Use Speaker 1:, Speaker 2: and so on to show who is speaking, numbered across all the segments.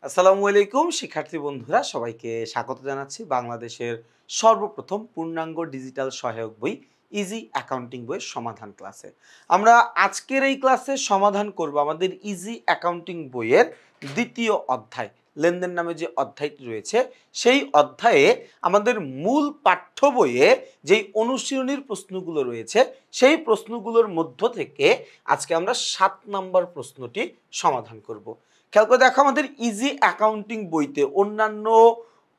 Speaker 1: আসসালামু আলাইকুম শিক্ষার্থী বন্ধুরা, সবাইকে স্বাগত জানাচ্ছি বাংলাদেশের সর্বপ্রথম পূর্ণাঙ্গ ডিজিটাল সহায়ক বই ইজি অ্যাকাউন্টিং বইয়ের সমাধান ক্লাসে। আমরা আজকের এই ক্লাসে সমাধান করব আমাদের ইজি অ্যাকাউন্টিং বইয়ের দ্বিতীয় অধ্যায়, লেনদেন নামে যে অধ্যায়টি রয়েছে সেই অধ্যায়ে আমাদের মূল পাঠ্য বইয়ে যেই অনুশীলনীর প্রশ্নগুলো রয়েছে সেই প্রশ্নগুলোর মধ্য থেকে আজকে আমরা 7 নম্বর প্রশ্নটি সমাধান করব। খেয়াল করে দেখো, আমাদের ইজি অ্যাকাউন্টিং বইতে অন্যান্য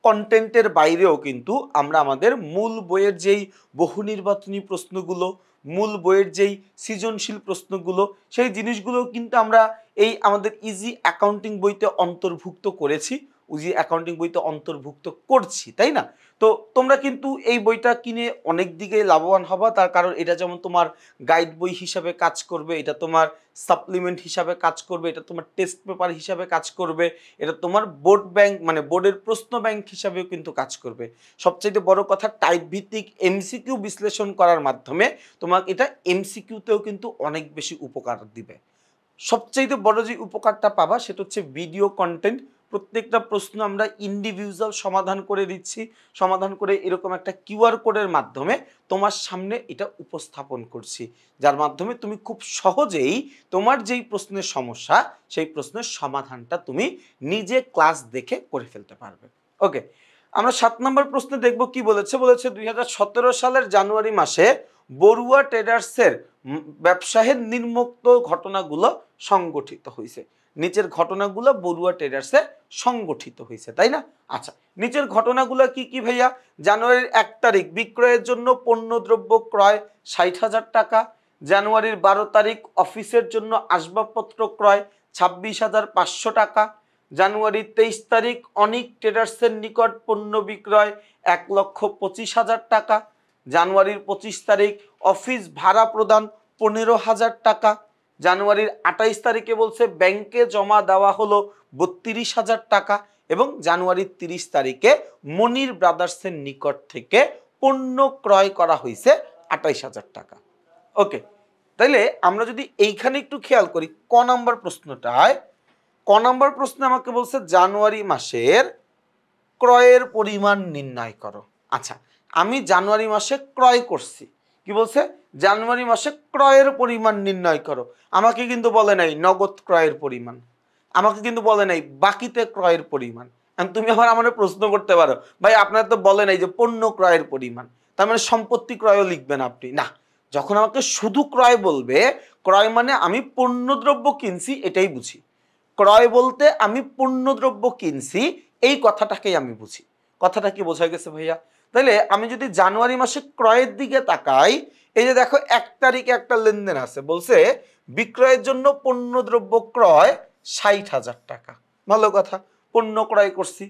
Speaker 1: কন্টেন্টের বাইরেও কিন্তু আমরা আমাদের মূল বইয়ের যেই বহু নির্বাচনী প্রশ্নগুলো, মূল বইয়ের যেই সৃজনশীল প্রশ্নগুলো, সেই জিনিসগুলো কিন্তু আমরা এই আমাদের ইজি অ্যাকাউন্টিং বইতে অন্তর্ভুক্ত করেছি, ইজি অ্যাকাউন্টিং বইতে অন্তর্ভুক্ত করছি, তাই না? তো তোমরা কিন্তু এই বইটা কিনে অনেক দিকে লাভবান হবা, তার কারণ এটা যেমন তোমার গাইড বই হিসাবে কাজ করবে, এটা তোমার সাপ্লিমেন্ট হিসাবে কাজ করবে, এটা তোমার টেস্ট পেপার হিসাবে কাজ করবে, এটা তোমার বোর্ড ব্যাংক মানে বোর্ডের প্রশ্ন ব্যাংক হিসাবেও কিন্তু কাজ করবে। সবচেয়ে বড় কথা, টাইপ ভিত্তিক এমসিকিউ বিশ্লেষণ করার মাধ্যমে তোমাকে এটা এমসিকিউতেও কিন্তু অনেক বেশি উপকার দিবে। সবচেয়ে বড় যে উপকারটা পাবা সেটা হচ্ছে ভিডিও কন্টেন্ট। প্রত্যেকটা প্রশ্ন আমরা ইন্ডিভিজুয়াল সমাধান করে দিচ্ছি, সমাধান করে এরকম একটা কিউআর কোডের মাধ্যমে তোমার সামনে এটা উপস্থাপন করছি, যার মাধ্যমে তুমি খুব সহজেই তোমার যেই প্রশ্নের সমস্যা সেই প্রশ্নের সমাধানটা তুমি নিজে ক্লাস দেখে করে ফেলতে পারবে। ওকে, আমরা 7 নম্বর প্রশ্নে দেখব কি বলেছে। 2017 সালের জানুয়ারি মাসে বড়ুয়া ট্রেডার্সের ব্যবসায়ের নিম্নোক্ত ঘটনাগুলো সংগঠিত হয়েছে। নিচের ঘটনাগুলো বড়ুয়া ট্রেডার্সে সংগঠিত হয়েছে, তাই না? আচ্ছা, নিচের ঘটনাগুলো কি কি ভাইয়া? জানুয়ারির 1 তারিখ বিক্রয়ের জন্য পণ্যদ্রব্য ক্রয় 60,000 টাকা। জানুয়ারির 12 তারিখ অফিসের জন্য আসবাবপত্র ক্রয় 26,500 টাকা। জানুয়ারির 23 তারিখ অনিক ট্রেডার্সের নিকট পণ্য বিক্রয় 1,25,000 টাকা। জানুয়ারির 25 তারিখ অফিস ভাড়া প্রদান 15,000 টাকা। জানুয়ারির 28 তারিখে বলছে ব্যাংকে জমা দেওয়া হলো 32,000 টাকা। এবং জানুয়ারির 30 তারিখে মনির ব্রাদার্সের নিকট থেকে পণ্য ক্রয় করা হয়েছে 28,000 টাকা। ওকে, তাইলে আমরা যদি এইখানে একটু খেয়াল করি, ক নাম্বার প্রশ্নটায়, ক নাম্বার প্রশ্নে আমাকে বলছে জানুয়ারি মাসের ক্রয়ের পরিমাণ নির্ণয় করো। আচ্ছা, আমি জানুয়ারি মাসে ক্রয় করছি, কি বলছে? জানুয়ারি মাসে ক্রয়ের পরিমাণ নির্ণয় করো। আমাকে কিন্তু বলে নাই নগদ ক্রয়ের পরিমাণ, আমাকে কিন্তু বলে নাই বাকিতে ক্রয়ের পরিমাণ। তুমি আমার প্রশ্ন করতে পারো, ভাই আপনার তো বলে নাই যে পণ্য ক্রয়ের পরিমাণ, তার মানে সম্পত্তি ক্রয়ও লিখবেন আপনি না। যখন আমাকে শুধু ক্রয় বলবে, ক্রয় মানে আমি পণ্যদ্রব্য কিনছি এটাই বুঝি। ক্রয় বলতে আমি পণ্যদ্রব্য কিনছি এই কথাটাকেই আমি বুঝি। কথাটা কি বোঝা গেছে ভাইয়া? তাহলে আমি যদি জানুয়ারি মাসে ক্রয়ের দিকে তাকাই, এই যে দেখো 1 তারিখে একটা লেনদেন আছে, বলছে বিক্রয়ের জন্য পণ্যদ্রব্য ক্রয় 60,000 টাকা। ভালো কথা, পণ্য ক্রয় করছি।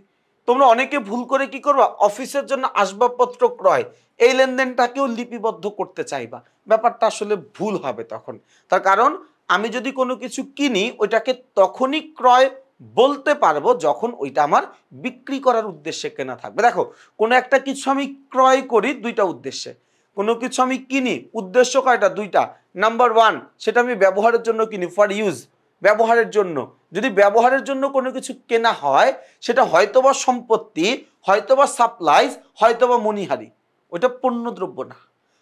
Speaker 1: তোমরা অনেকে ভুল করে কি করবা, অফিসের জন্য আসবাবপত্র ক্রয় এই লেনদেনটাকেও লিপিবদ্ধ করতে চাইবা। ব্যাপারটা আসলে ভুল হবে তখন। তার কারণ আমি যদি কোনো কিছু কিনি ওইটাকে তখনই ক্রয় বলতে পারবো যখন ওইটা আমার বিক্রি করার উদ্দেশ্যে কেনা থাকবে। দেখো, কোনো একটা কিছু আমি ক্রয় করি দুইটা উদ্দেশ্যে, কোনো কিছু আমি কিনি উদ্দেশ্য কয়টা? দুইটা। নাম্বার 1, সেটা আমি ব্যবহারের জন্য কিনি, ফর ইউজ, ব্যবহারের জন্য। যদি ব্যবহারের জন্য কোনো কিছু কেনা হয় সেটা হয়তোবা সম্পত্তি, হয়তোবা সাপ্লাইজ, হয়তোবা মণিহারি, ওইটা পণ্যদ্রব্য না।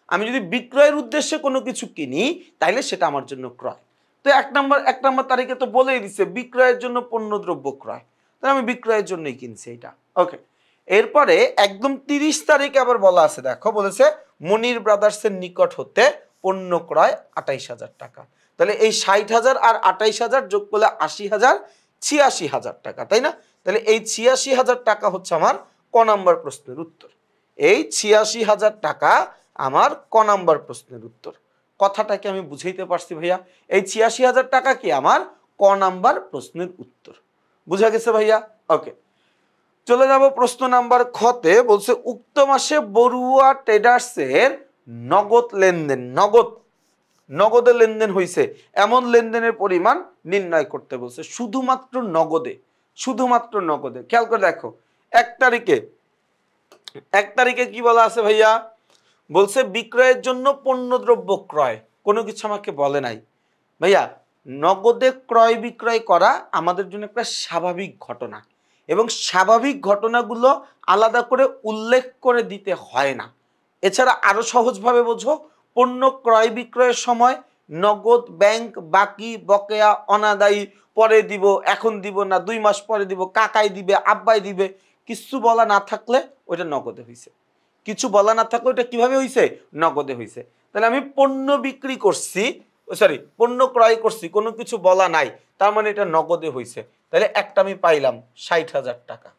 Speaker 1: আমি যদি বিক্রয়ের উদ্দেশ্যে কোনো কিছু কিনি তাহলে সেটা আমার জন্য ক্রয়। তো 1 নম্বর তারিখে তো বলেই দিচ্ছে বিক্রয়ের জন্য পণ্যদ্রব্য ক্রয়, তাহলে আমি বিক্রয়ের জন্যই কিনছি এটা। ওকে, এরপরে একদম 30 তারিখে আবার বলা আছে, দেখো বলেছে মনির ব্রাদার্সের নিকট হতে পণ্য ক্রয় 28,000 টাকা। তাহলে এই 60,000 আর 28,000 যোগ করলে 80,000, 86,000 টাকা, তাই না? তাহলে এই 86,000 টাকা হচ্ছে আমার ক নাম্বার প্রশ্নের উত্তর। এই 86,000 টাকা আমার ক নাম্বার প্রশ্নের উত্তর। কথাটাকে আমি বুঝাইতে পারছি ভাইয়া? এই 86,000 টাকা কি আমার ক নাম্বার প্রশ্নের উত্তর। বুঝা গেছে ভাইয়া? ওকে, চলে যাব প্রশ্ন নাম্বার খতে। বলছে উক্ত মাসে বড়ুয়া ট্রেডার্সের নগদ লেনদেন, নগদে লেনদেন হয়েছে এমন লেনদেনের পরিমাণ নির্ণয় করতে বলছে। শুধুমাত্র নগদে। খেয়াল করে দেখো, 1 তারিখে কি বলা আছে ভাইয়া? বলছে বিক্রয়ের জন্য পণ্যদ্রব্য ক্রয়, কোনো কিছু আমাকে বলে নাই ভাইয়া। নগদে ক্রয় বিক্রয় করা আমাদের জন্য একটা স্বাভাবিক ঘটনা এবং স্বাভাবিক ঘটনাগুলো আলাদা করে উল্লেখ করে দিতে হয় না। এছাড়া আরো সহজভাবে বোঝো, পণ্য ক্রয় বিক্রয়ের সময় নগদ, ব্যাংক, বাকি, বকেয়া, অনাদায়ী, পরে দিব, এখন দিব না, 2 মাস পরে দিব, কাকাই দিবে, আব্বাই দিবে, কিছু বলা না থাকলে ওইটা নগদে হইছে। কিছু বলা না থাকলে ওইটা কিভাবে হইছে? নগদে হইছে। তাহলে আমি পণ্য বিক্রি করছি, সরি পণ্য ক্রয় করছি, কোনো কিছু বলা নাই, তার মানে এটা নগদে হইছে। তাহলে একটা আমি পাইলাম 60,000 টাকা।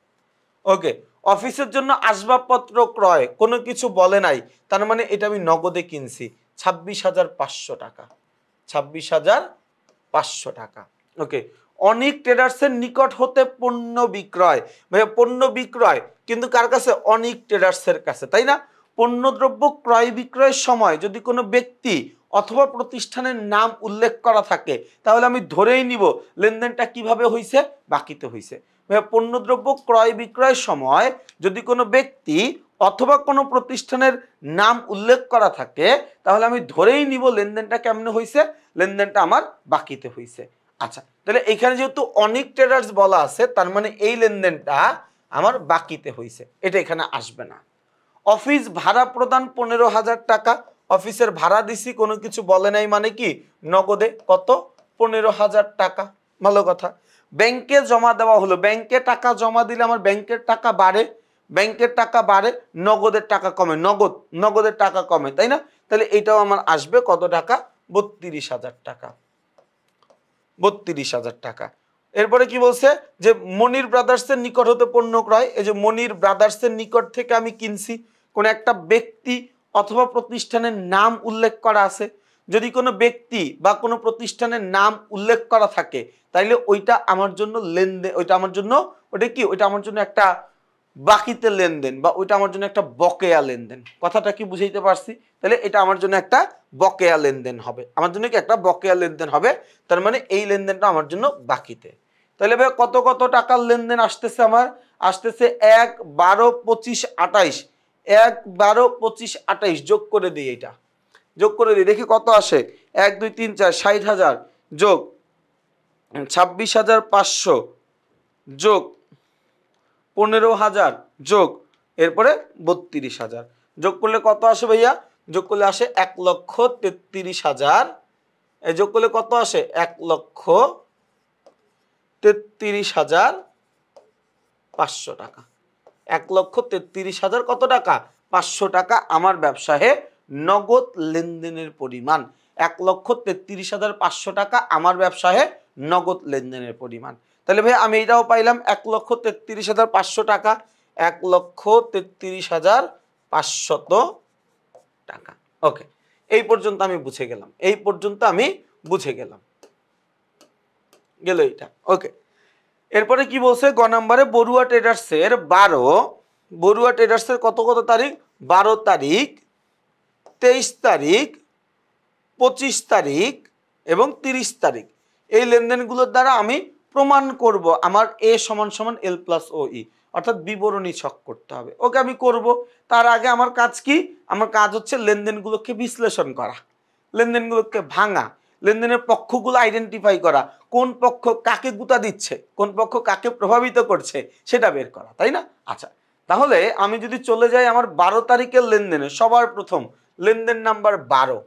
Speaker 1: ওকে, অফিসের জন্য আসবাবপত্র ক্রয়, কোনো কিছু বলে নাই, তার মানে এটা আমি নগদে কিনছি 26,500 টাকা। 26,500 টাকা। ওকে, অনেক ট্রেডার্সের নিকট হতে পণ্য বিক্রয়, ভাইয়া পণ্য বিক্রয় কিন্তু কার কাছে? অনেক ট্রেডার্সের কাছে, তাই না? পণ্যদ্রব্য ক্রয় বিক্রয়ের সময় যদি কোনো ব্যক্তি অথবা প্রতিষ্ঠানের নাম উল্লেখ করা থাকে তাহলে আমি ধরেই নিব লেনদেনটা কিভাবে হইছে? বাকিতে হইছে। পণ্যদ্রব্য ক্রয় বিক্রয়ের সময় যদি কোনো ব্যক্তি অথবা কোনো প্রতিষ্ঠানের নাম উল্লেখ করা থাকে তাহলে আমি ধরেই নিব লেনদেনটা কেমনে হইছে? লেনদেনটা আমার বাকিতে হইছে। আচ্ছা, তাহলে এখানে যেহেতু অনেক ট্রেডার্স বলা আছে তার মানে এই লেনদেনটা আমার বাকিতে হইছে, এটা এখানে আসবে না। অফিস ভাড়া প্রদান 15,000 টাকা, অফিসের ভাড়া দিছি, কোনো কিছু বলে নাই, মানে কি? নগদে কত? 15,000 টাকা। ভালো কথা। ব্যাংকে জমা দেওয়া হলো, ব্যাংকে টাকা জমা দিলে আমার ব্যাংকের টাকা বাড়ে, ব্যাংকের টাকা বাড়ে, নগদের টাকা কমে, নগদের টাকা কমে, তাই না? তাহলে এটাও আমার আসবে কত টাকা? 32,000 টাকা। 32,000 টাকা। এরপরে কি বলছে? যে মনির ব্রাদার্সের নিকট হতে পণ্য ক্রয়, এই যে মনির ব্রাদার্সের নিকট থেকে আমি কিনছি, কোন একটা ব্যক্তি অথবা প্রতিষ্ঠানের নাম উল্লেখ করা আছে। যদি কোনো ব্যক্তি বা কোনো প্রতিষ্ঠানের নাম উল্লেখ করা থাকে তাইলে ওইটা আমার জন্য লেনদেন, ওইটা আমার জন্য, ওটা কি? ওইটা আমার জন্য একটা বাকিতে লেনদেন বা ওইটা আমার জন্য একটা বকেয়া লেনদেন। কথাটা কি বুঝাইতে পারছি? তাহলে এটা আমার জন্য একটা বকেয়া লেনদেন হবে, আমার জন্য কি একটা বকেয়া লেনদেন হবে, তার মানে এই লেনদেনটা আমার জন্য বাকিতে। তাহলে ভাই কত কত টাকার লেনদেন আসতেছে? আমার আসতেছে 1, 12, 25, 28, 1, 12, 25, 28 যোগ করে দিই, এটা যোগ করে দিই, দেখি কত আসে। 1, 2, 3, 4, 60,000 যোগ 26,500 যোগ 15,000 যোগ এরপরে 32,000 যোগ করলে কত আসে ভাইয়া? যোগ করলে আসে 1,33,000। এই যোগ করলে কত আসে? 1,33,500 টাকা। 1,33,000 কত টাকা? 500 টাকা আমার ব্যবসায়ে নগদ লেনদেনের পরিমাণ। 1,33,500 টাকা আমার ব্যবসায়ে নগদ লেনদেনের পরিমাণ। তাহলে ভাই আমি এটাও পাইলাম 1,33,500 টাকা, 1,33,500 টাকা। ওকে, এই পর্যন্ত আমি বুঝে গেলাম, এই পর্যন্ত আমি বুঝে গেলাম, গেল এটা। ওকে, এরপরে কি বলছে? গ নম্বরে বড়ুয়া ট্রেডার্সের 12, কত কত তারিখ? 12 তারিখ, 23 তারিখ, 25 তারিখ এবং 30 তারিখ এই লেনদেনগুলোর দ্বারা আমি প্রমাণ করব আমার এ সমান সমান এল প্লাস ও ই, অর্থাৎ বিবরণী ছক করতে হবে। ওকে, আমি করব। তার আগে আমার কাজ কি? আমার কাজ হচ্ছে লেনদেনগুলোকে বিশ্লেষণ করা, লেনদেনগুলোকে ভাঙা, লেনদেনের পক্ষগুলো আইডেন্টিফাই করা, কোন পক্ষ কাকে গুতা দিচ্ছে, কোন পক্ষ কাকে প্রভাবিত করছে সেটা বের করা, তাই না? আচ্ছা, তাহলে আমি যদি চলে যাই আমার 12 তারিখের লেনদেনে, সবার প্রথম লেনদেন নাম্বার 12,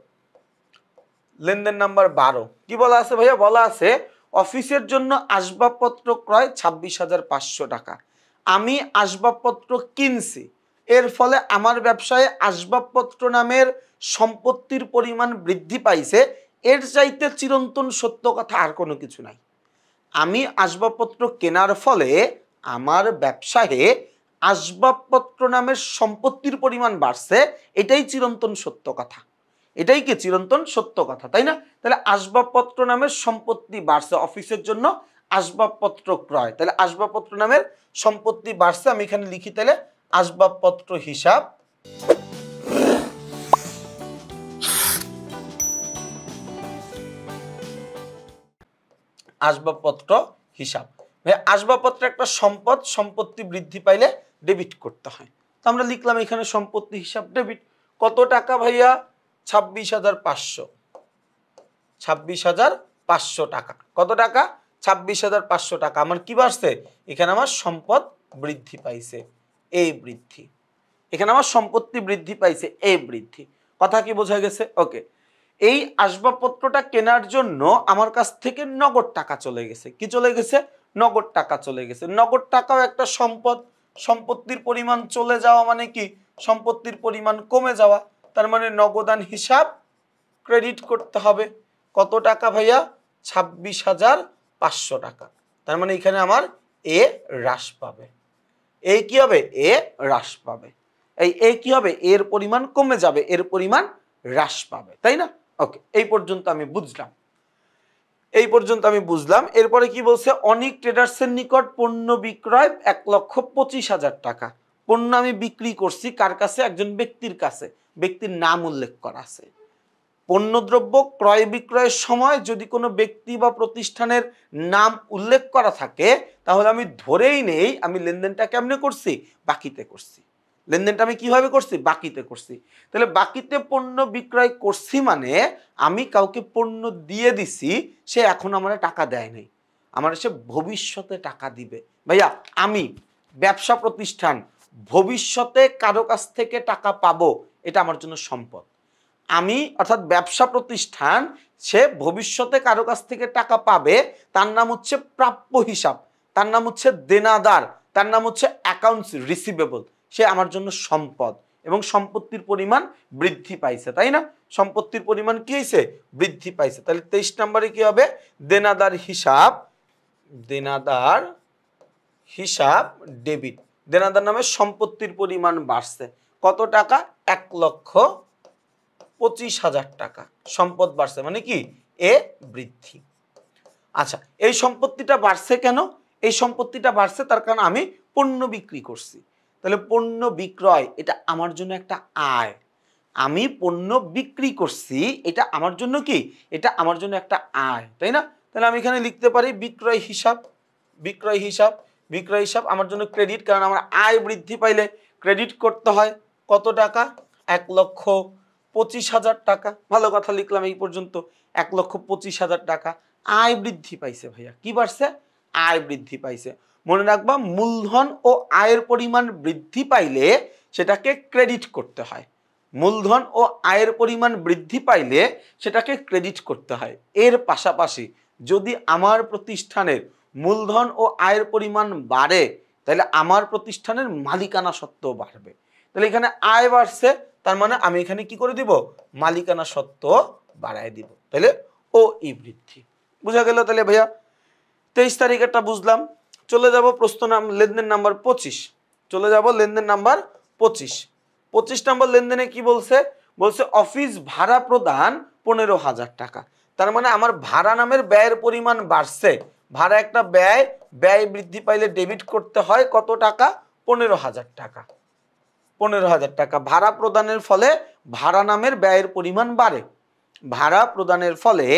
Speaker 1: লেনদেন নাম্বার 12 কি বলা আছে ভাইয়া? বলা আছে অফিসের জন্য আসবাবপত্র ক্রয় 26,500 টাকা। আমি আসবাবপত্র কিনছি, এর ফলে আমার ব্যবসায় আসবাবপত্র নামের সম্পত্তির পরিমাণ বৃদ্ধি পাইছে, এর চাইতে চিরন্তন সত্য কথা আর কোনো কিছু নাই। আমি আসবাবপত্র কেনার ফলে আমার ব্যবসায়ে আসবাবপত্র নামের সম্পত্তির পরিমাণ বাড়ছে, এটাই চিরন্তন সত্য কথা, এটাই কি চিরন্তন সত্য কথা, তাই না? তাহলে আসবাবপত্র নামের সম্পত্তি বাড়ছে, অফিসের জন্য আসবাবপত্র ক্রয়, তাহলে আসবাবপত্র নামের সম্পত্তি বাড়ছে, আমি এখানে লিখি তাহলে আসবাবপত্র হিসাব, আসবাবপত্র হিসাব। আসবাবপত্র একটা সম্পদ, সম্পত্তি বৃদ্ধি পাইলে ডেবিট করতে হয়, তো আমরা লিখলাম এখানে সম্পত্তি হিসাব ডেবিট। কত টাকা ভাইয়া? 26,500, 500 টাকা। কত টাকা? 26,500 টাকা। আমার কি বাড়ছে? এখানে আমার সম্পদ বৃদ্ধি পাইছে, এই বৃদ্ধি। এখানে আমার সম্পত্তি বৃদ্ধি পাইছে, এই বৃদ্ধি। কথা কি বোঝা গেছে? ওকে। এই আসবাবপত্রটা কেনার জন্য আমার কাছ থেকে নগদ টাকা চলে গেছে। কি চলে গেছে? নগদ টাকা চলে গেছে। নগদ টাকাও একটা সম্পদ। সম্পত্তির পরিমাণ চলে যাওয়া মানে কি? সম্পত্তির পরিমাণ কমে যাওয়া। তার মানে নগদান হিসাব ক্রেডিট করতে হবে। কত টাকা ভাইয়া? 26,500 টাকা। তার মানে এখানে আমার এ হ্রাস পাবে। এ কি হবে? এ হ্রাস পাবে। এ কি হবে? এর পরিমাণ কমে যাবে, এর পরিমাণ হ্রাস পাবে, তাই না? ওকে, এই পর্যন্ত আমি বুঝলাম। এই পর্যন্ত আমি বুঝলাম। এরপরে কি বলছে? অনিক ট্রেডার্সের নিকট পণ্য বিক্রয় 1,25,000 টাকা। পণ্য আমি বিক্রি করছি কার কাছে? একজন ব্যক্তির কাছে। ব্যক্তির নাম উল্লেখ করা আছে। পণ্যদ্রব্য ক্রয় বিক্রয়ের সময় যদি কোনো ব্যক্তি বা প্রতিষ্ঠানের নাম উল্লেখ করা থাকে, তাহলে আমি ধরেই নেই আমি লেনদেনটা কেমনে করছি? বাকিতে করছি। লেনদেনটা আমি কিভাবে করছি? বাকিতে করছি। তাহলে বাকিতে পণ্য বিক্রয় করছি মানে আমি কাউকে পণ্য দিয়ে দিছি, সে এখন আমার টাকা দেয় নাই, আমার সে ভবিষ্যতে টাকা দিবে। ভাইয়া, আমি ব্যবসা প্রতিষ্ঠান ভবিষ্যতে কারো কাছ থেকে টাকা পাবো, এটা আমার জন্য সম্পদ। আমি অর্থাৎ ব্যবসা প্রতিষ্ঠান সে ভবিষ্যতে কারো কাছ থেকে টাকা পাবে, তার নাম হচ্ছে প্রাপ্য হিসাব, তার নাম হচ্ছে দেনাদার, তার নাম হচ্ছে অ্যাকাউন্টস রিসিভেবল। সে আমার জন্য সম্পদ এবং সম্পত্তির পরিমাণ বৃদ্ধি পাইছে, তাই না? সম্পত্তির পরিমাণ কি হয়েছে? বৃদ্ধি পাইছে। তাহলে 23 নম্বরে কি হবে? দেনাদার হিসাব, দেনাদার হিসাব ডেবিট। দেনাদার নামে সম্পত্তির পরিমাণ বাড়ছে। কত টাকা? 1,25,000 টাকা সম্পদ বাড়ছে, মানে কি? এ বৃদ্ধি। আচ্ছা, এই সম্পত্তিটা বাড়ছে কেন? এই সম্পত্তিটা বাড়ছে তার কারণ আমি পণ্য বিক্রি করছি। তাহলে পণ্য বিক্রয় এটা আমার জন্য একটা আয়। আমি পণ্য বিক্রি করছি, এটা আমার জন্য কি? এটা আমার জন্য একটা আয়, তাই না? তাহলে আমি এখানে লিখতে পারি বিক্রয় হিসাব। বিক্রয় হিসাব, বিক্রয় হিসাব আমার জন্য ক্রেডিট, কারণ আমার আয় বৃদ্ধি পাইলে ক্রেডিট করতে হয়। কত টাকা? 1,25,000 টাকা। ভালো কথা লিখলাম এই পর্যন্ত। 1,25,000 টাকা আয় বৃদ্ধি পাইছে। ভাইয়া কি বাড়ছে? আয় বৃদ্ধি পাইছে। মনে রাখবা, মূলধন ও আয়ের পরিমাণ বৃদ্ধি পাইলে সেটাকে ক্রেডিট করতে হয়। মূলধন ও আয়ের পরিমাণ বৃদ্ধি পাইলে সেটাকে ক্রেডিট করতে হয়। এর পাশাপাশি যদি আমার প্রতিষ্ঠানের মূলধন ও আয়ের পরিমাণ বাড়ে, তাহলে আমার প্রতিষ্ঠানের মালিকানা সত্ত্ব বাড়বে। তাহলে এখানে আয় বাড়ছে, তার মানে আমি এখানে কি করে দিব? মালিকানা সত্ত্ব বাড়ায় দিব। তাহলে ও ই বৃদ্ধি। বুঝা গেল? তাহলে ভাইয়া 23 তারিখেরটা বুঝলাম। চলে যাব প্রশ্ন লেনদেন নাম্বার 25। চলে যাব লেনদেন নাম্বার 25। 25 নম্বর লেনদেনে কি বলছে? বলছে অফিস ভাড়া প্রদান 15,000 টাকা। তার মানে আমার ভাড়া নামের ব্যয়ের পরিমাণ বাড়ছে। ভাড়া একটা ব্যয়, ব্যয় বৃদ্ধি পাইলে ডেবিট করতে হয় কত টাকা? 15,000 টাকা। 15,000 টাকা ভাড়া প্রদানের ফলে ভাড়া নামের ব্যয়ের পরিমাণ বাড়ে। ভাড়া প্রদানের ফলে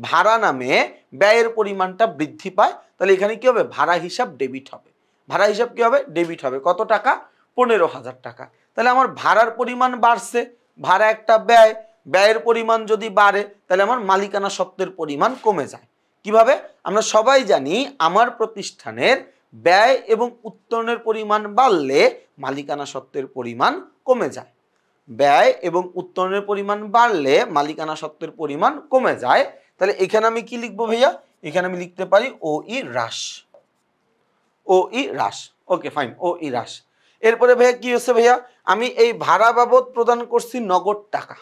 Speaker 1: ভাড়া নামে ব্যয়ের পরিমাণটা বৃদ্ধি পায়। তাহলে এখানে কি হবে? ভাড়া হিসাব ডেবিট হবে। ভাড়া হিসাব কি হবে? ডেবিট হবে। কত টাকা? 15,000 টাকা। তাহলে আমার ভাড়ার পরিমাণ বাড়ছে। ভাড়া একটা ব্যয়, ব্যয়ের পরিমাণ যদি বাড়ে তাহলে আমার মালিকানা সত্ত্বের পরিমাণ কমে যায়। কিভাবে? আমরা সবাই জানি আমার প্রতিষ্ঠানের ব্যয় এবং উত্তোলনের পরিমাণ বাড়লে মালিকানা সত্ত্বের পরিমাণ কমে যায়। ব্যয় এবং উত্তোলনের পরিমাণ বাড়লে মালিকানা সত্ত্বের পরিমাণ কমে যায়। তাহলে এখানে আমি কি লিখবো ভাইয়া? এখানে আমি লিখতে পারি ও ই হ্রাস। ও ই হ্রাস। ওকে ফাইন, ও ই হ্রাস। এরপরে ভাইয়া কি হচ্ছে? ভাইয়া আমি এই ভাড়া বাবদ প্রদান করছি নগদ টাকা।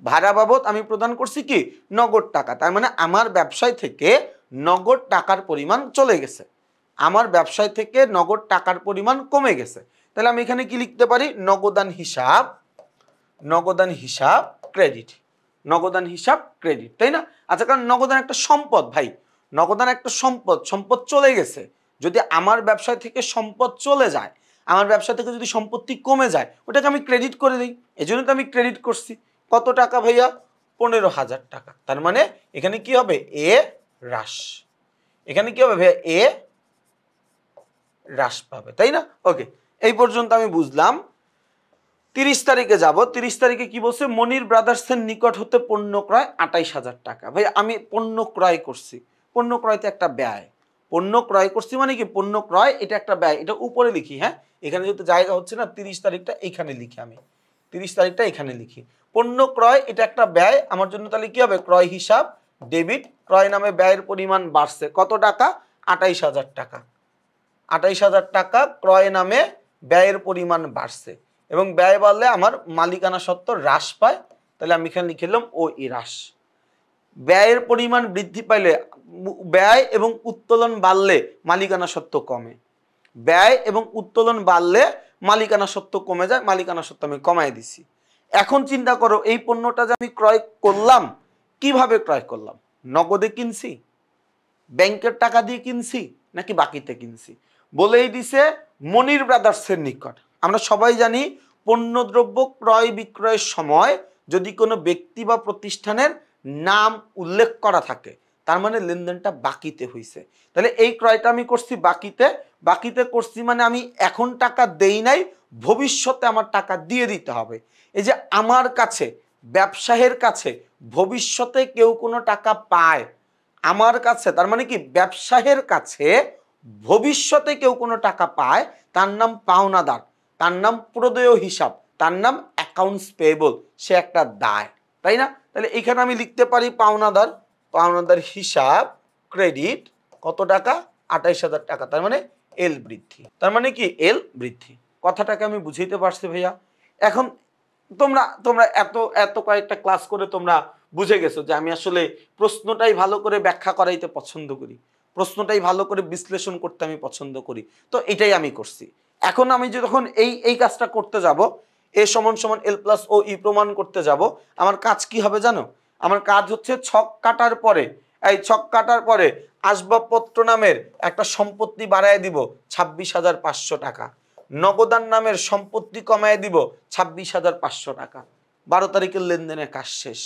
Speaker 1: ভাড়া বাবদ আমি প্রদান করছি কি? নগদ টাকা। তার মানে আমার ব্যবসায় থেকে নগদ টাকার পরিমাণ চলে গেছে, আমার ব্যবসায় থেকে নগদ টাকার পরিমাণ কমে গেছে। তাহলে আমি এখানে কি লিখতে পারি? নগদান হিসাব, নগদান হিসাব ক্রেডিট। নগদান হিসাব ক্রেডিট, তাই না? আচ্ছা, কারণ নগদান একটা সম্পদ ভাই, নগদান একটা সম্পদ। সম্পদ চলে গেছে। যদি আমার ব্যবসায় থেকে সম্পদ চলে যায়, আমার ব্যবসা থেকে যদি সম্পত্তি কমে যায়, ওটাকে আমি ক্রেডিট করে দিই। এই জন্য তো আমি ক্রেডিট করছি। কত টাকা ভাইয়া? 15,000 টাকা। তার মানে এখানে কি হবে? এ হ্রাস। এখানে কি হবে ভাইয়া? এ হ্রাস পাবে, তাই না? ওকে, এই পর্যন্ত আমি বুঝলাম। 30 তারিখে যাব। 30 তারিখে কি বলছে, মনির ব্রাদার্সের নিকট হতে পণ্য ক্রয় 28,000 টাকা। ভাই আমি পণ্য ক্রয় করছি, পণ্য ক্রয় তো একটা ব্যয়, পণ্য ক্রয় করছি মানে কি পণ্য ক্রয় এটা একটা ব্যয়, এটা উপরে লিখি। হ্যাঁ, এখানে যেহেতু জায়গা হচ্ছে না, 30 তারিখটা এখানে লিখি, আমি 30 তারিখটা এখানে লিখি। পণ্য ক্রয় এটা একটা ব্যয় আমার জন্য, তাহলে কি হবে, ক্রয় হিসাব ডেবিট, ক্রয় নামে ব্যয়ের পরিমাণ বাড়ছে কত টাকা, 28,000 টাকা। 28,000 টাকা ক্রয় নামে ব্যয়ের পরিমাণ বাড়ছে, এবং ব্যয় বাড়লে আমার মালিকানা সত্ত্ব হ্রাস পায়, তাহলে আমি এখানে লিখে নিলাম ও ই হ্রাস। ব্যয়ের পরিমাণ বৃদ্ধি পাইলে, ব্যয় এবং উত্তোলন বাড়লে মালিকানা সত্ত্ব কমে, ব্যয় এবং উত্তোলন বাড়লে মালিকানা সত্ত্ব কমে যায়, মালিকানা সত্ত্ব আমি কমায় দিছি। এখন চিন্তা করো, এই পণ্যটা যে আমি ক্রয় করলাম, কিভাবে ক্রয় করলাম, নগদে কিনছি, ব্যাংকের টাকা দিয়ে কিনছি, নাকি বাকিতে কিনছি? বলেই দিছে মনির ব্রাদার্সের নিকট। আমরা সবাই জানি পণ্যদ্রব্য ক্রয় বিক্রয়ের সময় যদি কোনো ব্যক্তি বা প্রতিষ্ঠানের নাম উল্লেখ করা থাকে, তার মানে লেনদেনটা বাকিতে হইছে। তাহলে এই ক্রয়টা আমি করছি বাকিতে, বাকিতে করছি মানে আমি এখন টাকা দেই নাই, ভবিষ্যতে আমার টাকা দিয়ে দিতে হবে। এই যে আমার কাছে, ব্যবসায়ের কাছে ভবিষ্যতে কেউ কোনো টাকা পায় আমার কাছে, তার মানে কি ব্যবসায়ের কাছে ভবিষ্যতে কেউ কোনো টাকা পায়, তার নাম পাওনাদার, তার নাম প্রদেয় হিসাব, তার নাম অ্যাকাউন্টস পেয়েবল, সে একটা দায়, তাই না? তাহলে এখানে আমি লিখতে পারি পাওনাদার, পাওনাদার হিসাব ক্রেডিট কত টাকা, 28,000 টাকা, তার মানে এল বৃদ্ধি, তার মানে কি এল বৃদ্ধি। কথাটাকে আমি বুঝাইতে পারছি ভাইয়া? এখন তোমরা তোমরা এত এত কয়েকটা ক্লাস করে তোমরা বুঝে গেছো যে আমি আসলে প্রশ্নটাই ভালো করে ব্যাখ্যা করাইতে পছন্দ করি, প্রশ্নটাই ভালো করে বিশ্লেষণ করতে আমি পছন্দ করি, তো এটাই আমি করছি। এখন আমি যখন এই কাজটা করতে যাব, এ সমান সমান এল প্লাস ও ই প্রমাণ করতে যাব, আমার কাজ কি হবে জানো? আমার কাজ হচ্ছে ছক কাটার পরে, এই ছক কাটার পরে আসবাবপত্র নামের একটা সম্পত্তি বাড়ায় দিব 26,500 টাকা, নগদান নামের সম্পত্তি কমায় দিব 26,500 টাকা। 12 তারিখের লেনদেনের কাজ শেষ।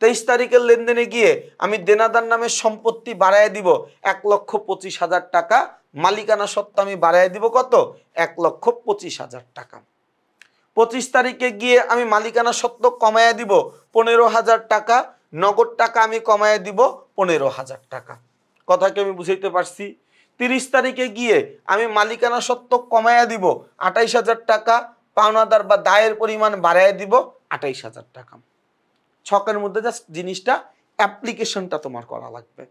Speaker 1: 23 তারিখের লেনদেনে গিয়ে আমি দেনাদার নামের সম্পত্তি বাড়ায় দিব 1,25,000 টাকা, মালিকানা সত্ত্ব আমি বাড়ায় দিব কত, 1,25,000 টাকা। 25 তারিখে গিয়ে আমি মালিকানা সত্ত্ব কমায় দিব 15,000 টাকা, নগদ টাকা আমি কমায় দিব 15,000 টাকা। কথাকে আমি বুঝাইতে পারছি? 30 তারিখে গিয়ে আমি মালিকানা সত্ত্ব কমায়া দিব 28,000 টাকা, পাওনাদার বা দায়ের পরিমাণ বাড়ায় দিব 28,000 টাকা। ছকের মধ্যে জাস্ট জিনিসটা অ্যাপ্লিকেশনটা তোমার করা লাগবে।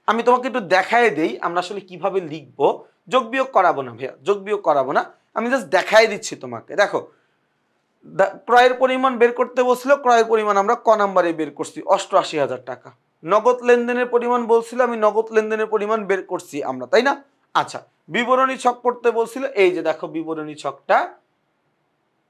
Speaker 1: আমি তোমাকে একটু দেখায় দেই আমরা আসলে কিভাবে লিখবো। যোগ বিয়োগ করাবো না ভাইয়া, যোগ বিয়োগ করাবো না, আমি জাস্ট দেখায় দিচ্ছি তোমাকে। দেখো, ক্রয়ের পরিমাণ বের করতে বলছিল, ক্রয়ের পরিমাণ আমরা ক নাম্বারে বের করছি 88,000 টাকা। নগদ লেনদেনের পরিমাণ বলছিল, আমি নগদ লেনদেনের পরিমাণ বের করছি আমরা, তাই না? আচ্ছা, বিবরণী ছক করতে বলছিল, এই যে দেখো বিবরণী ছকটা,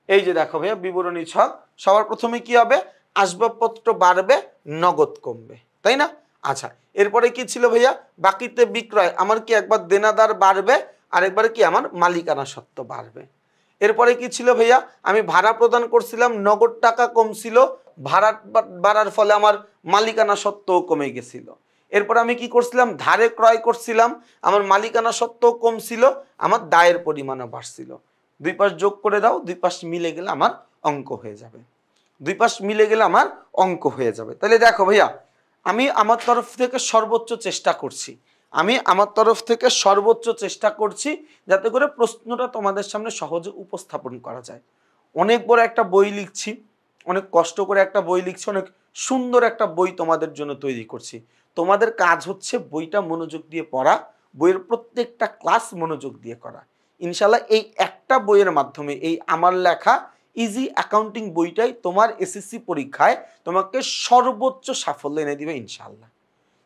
Speaker 1: এই যে দেখো ভাইয়া বিবরণী ছক। সবার প্রথমে কি হবে, আসবাবপত্র বাড়বে, নগদ কমবে, তাই না? আচ্ছা, এরপরে কি ছিল ভাইয়া, বাকিতে বিক্রয়, আমার কি একবার দেনাদার বাড়বে আর একবার কি আমার মালিকানা সত্ত্ব বাড়বে। এরপরে কি ছিল ভাইয়া, আমি ভাড়া প্রদান করছিলাম, নগদ টাকা কমছিল, ভাড়া বাড়ার ফলে আমার মালিকানা সত্ত্বও কমে গেছিল। এরপর আমি কি করছিলাম, ধারে ক্রয় করছিলাম, আমার মালিকানা সত্ত্বও কমছিল, আমার দায়ের পরিমাণও বাড়ছিল। দুই পাশ যোগ করে দাও, দুই পাশ মিলে গেলে আমার অঙ্ক হয়ে যাবে, দুই পাশ মিলে গেলে আমার অঙ্ক হয়ে যাবে। তাহলে দেখো ভাইয়া, আমি আমার তরফ থেকে সর্বোচ্চ চেষ্টা করছি, আমি আমার তরফ থেকে সর্বোচ্চ চেষ্টা করছি যাতে করে প্রশ্নটা তোমাদের সামনে সহজে উপস্থাপন করা যায়। অনেক বড় একটা বই লিখছি, অনেক কষ্ট করে একটা বই লিখছি, অনেক সুন্দর একটা বই তোমাদের জন্য তৈরি করছি। তোমাদের কাজ হচ্ছে বইটা মনোযোগ দিয়ে পড়া, বইয়ের প্রত্যেকটা ক্লাস মনোযোগ দিয়ে করা। ইনশাল্লাহ এই একটা বইয়ের মাধ্যমে, এই আমার লেখা ইজি অ্যাকাউন্টিং বইটাই তোমার এসএসসি পরীক্ষায় তোমাকে সর্বোচ্চ সাফল্য এনে দিবে ইনশাল্লাহ।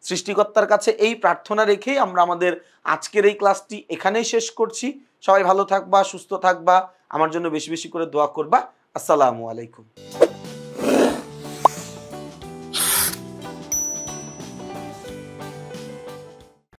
Speaker 1: সৃষ্টিকর্তার কাছে এই প্রার্থনা রেখেই আমরা আমাদের আজকের এই ক্লাসটি এখানেই শেষ করছি। সবাই ভালো থাকবা, সুস্থ থাকবা, আমার জন্য বেশি বেশি করে দোয়া করবা। আসসালামু আলাইকুম।